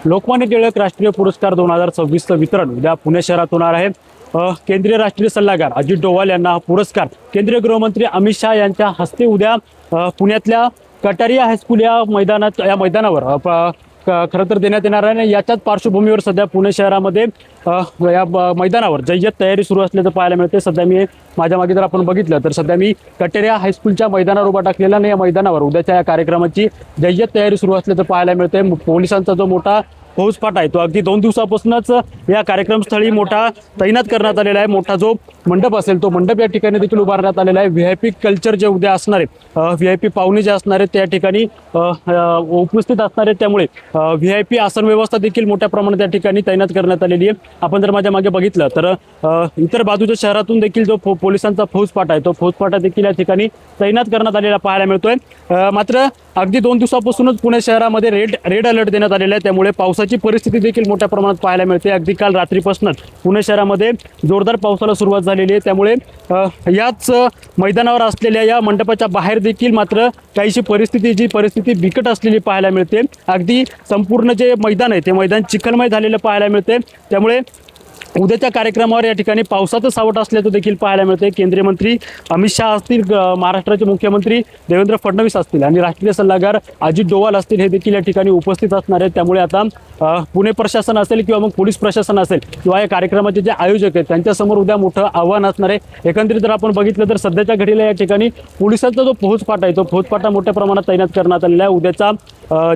लोकमान्य टिळक राष्ट्रीय पुरस्कार 2026चं वितरण उद्या पुणे शहरात होणार आहे। केंद्रीय राष्ट्रीय सल्लागार अजित डोवाल यांना हा पुरस्कार केंद्रीय गृहमंत्री अमित शहा यांच्या हस्ते उद्या पुण्यातल्या कटारिया हायस्कूल या मैदानावर खरं तर देण्यात येणार आहे। याच्याच पार्श्वभूमीवर सध्या पुणे शहरामध्ये या मैदानावर जय्यत तयारी सुरू असल्याचं पाहायला मिळते। सध्या मी माझ्या मागे जर आपण बघितलं तर सध्या मी कटारिया हायस्कूलच्या मैदानावर उभा टाकलेला आणि या मैदानावर उद्याच्या या कार्यक्रमाची जय्यत तयारी सुरू असल्याचं पाहायला मिळते। पोलिसांचा जो मोठा फौजफाटा आहे तो अगदी 2 दिवसापासूनच या कार्यक्रमस्थळी मोठा तैनात करण्यात आलेला आहे। मोठा जो मंडप असेल तो मंडप या ठिकाणी देखील उभारण्यात आलेला आहे। व्हीआयपी कल्चर जे उद्या असणार आहे, व्हीआयपी पाहुणे जे असणार आहेत त्या ठिकाणी उपस्थित असणार आहेत, त्यामुळे व्हीआयपी आसन व्यवस्था देखील मोठ्या प्रमाणात या ठिकाणी तैनात करण्यात आलेली आहे। आपण जर माझ्या मागे बघितलं तर इतर बाजूच्या शहरातून देखील जो पोलिसांचा फौजफाटा आहे तो फौजफाटा देखील या ठिकाणी तैनात करण्यात आलेला पाहायला मिळतोय। मात्र अगदी 2 दिवसापासूनच पुणे शहरामध्ये रेड अलर्ट देण्यात आलेला आहे, त्यामुळे पावसाची परिस्थिती देखील मोठ्या प्रमाणात पाहायला मिळते। अगदी काल रात्रीपासूनच पुणे शहरामध्ये जोरदार पावसाला सुरुवात झालेली आहे, त्यामुळे याच मैदानावर असलेल्या या मंडपाच्या बाहेर देखील मात्र काहीशी परिस्थिती बिकट असलेली पाहायला मिळते। अगदी संपूर्ण जे मैदान आहे ते मैदान चिखलमय झालेलं पाहायला मिळते, त्यामुळे उद्याच्या कार्यक्रमावर या ठिकाणी पावसाचं सावट असल्याचं देखील पाहायला मिळते। केंद्रीय मंत्री अमित शहा असतील, महाराष्ट्राचे मुख्यमंत्री देवेंद्र फडणवीस असतील आणि राष्ट्रीय सल्लागार अजित डोवाल असतील, हे देखील या ठिकाणी उपस्थित असणार आहेत। त्यामुळे आता पुणे प्रशासन असेल किंवा मग पोलीस प्रशासन असेल किंवा या कार्यक्रमाचे जे आयोजक आहेत त्यांच्यासमोर उद्या मोठं आव्हान असणार आहे। एकंदरीत जर आपण बघितलं तर सध्याच्या घडीला या ठिकाणी पोलिसांचा जो फौजफाटा आहे तो फौजफाटा मोठ्या प्रमाणात तैनात करण्यात आलेला आहे। उद्याचा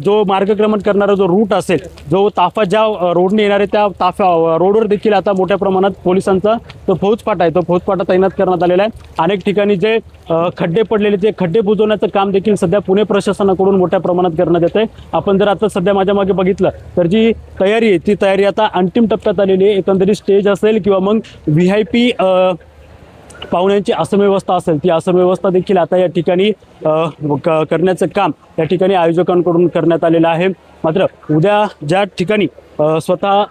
जो मार्गक्रमण करणारा जो रूट असेल, जो ताफा ज्या रोडने येणार आहे त्या रोडवर देखील आता मोठ्या प्रमाणात पोलिसांचा जो फौजफाटा आहे तो फौजफाटा तैनात करण्यात आलेला आहे। अनेक ठिकाणी जे खड्डे पडलेले ते खड्डे बुजवण्याचं काम देखील सध्या पुणे प्रशासनाकडून मोठ्या प्रमाणात करण्यात येत आहे। आपण जर आता सध्या माझ्या मागे बघितलं तर जी तयारी आहे ती तयारी आता अंतिम टप्प्यात आलेली आहे। एकंदरीत स्टेज असेल किंवा मग व्हीआयपी पाहुण्यांची आसनव्यवस्था असेल ती आसनव्यवस्था देखील आता या ठिकाणी करण्याचं काम या ठिकाणी आयोजकांकडून करण्यात आलेलं आहे। मात्र उद्या ज्या ठिकाणी स्वतः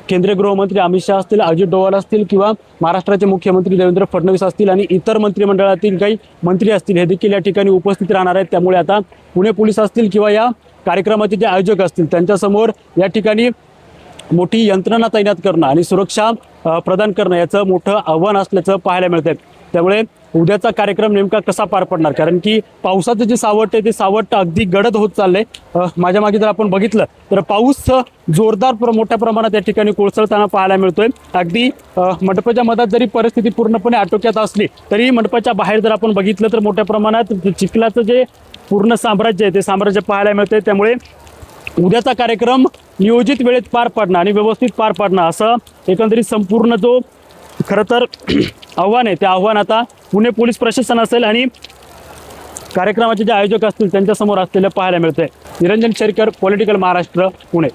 केंद्रीय गृहमंत्री अमित शहा असतील, अजित डोवाल असतील किंवा महाराष्ट्राचे मुख्यमंत्री देवेंद्र फडणवीस असतील आणि इतर मंत्रिमंडळातील काही मंत्री असतील, हे देखील या ठिकाणी उपस्थित राहणार आहेत। त्यामुळे आता पुणे पोलीस असतील किंवा या कार्यक्रमाचे जे आयोजक असतील त्यांच्यासमोर या ठिकाणी मोठी यंत्रणा तैनात करणं आणि सुरक्षा प्रदान करणं याचं मोठं आव्हान असल्याचं पाहायला मिळतंय। त्यामुळे उद्याचा कार्यक्रम नेमका कसा पार पडणार, कारण की पावसाचं जे सावट आहे ते सावट अगदी गडद होत चाललंय। माझ्या मागे जर आपण बघितलं तर पाऊस जोरदार मोठ्या प्रमाणात या ठिकाणी कोसळताना पाहायला मिळतोय। अगदी मंडपाच्या मधात जरी परिस्थिती पूर्णपणे आटोक्यात असली तरी मंडपाच्या बाहेर जर आपण बघितलं तर मोठ्या प्रमाणात चिखलाचं जे पूर्ण साम्राज्य आहे ते साम्राज्य पाहायला मिळतंय। त्यामुळे उद्याचा कार्यक्रम नियोजित वेळेत पार पाडणं आणि व्यवस्थित पार पाडणं असं एकंदरीत संपूर्ण जो खरं तर आव्हान आहे ते आव्हान आता पुणे पोलीस प्रशासन असेल आणि कार्यक्रमाचे जे आयोजक असतील त्यांच्यासमोर असलेलं पाहायला मिळतंय। निरंजन शेरकर, पॉलिटिकल महाराष्ट्र, पुणे।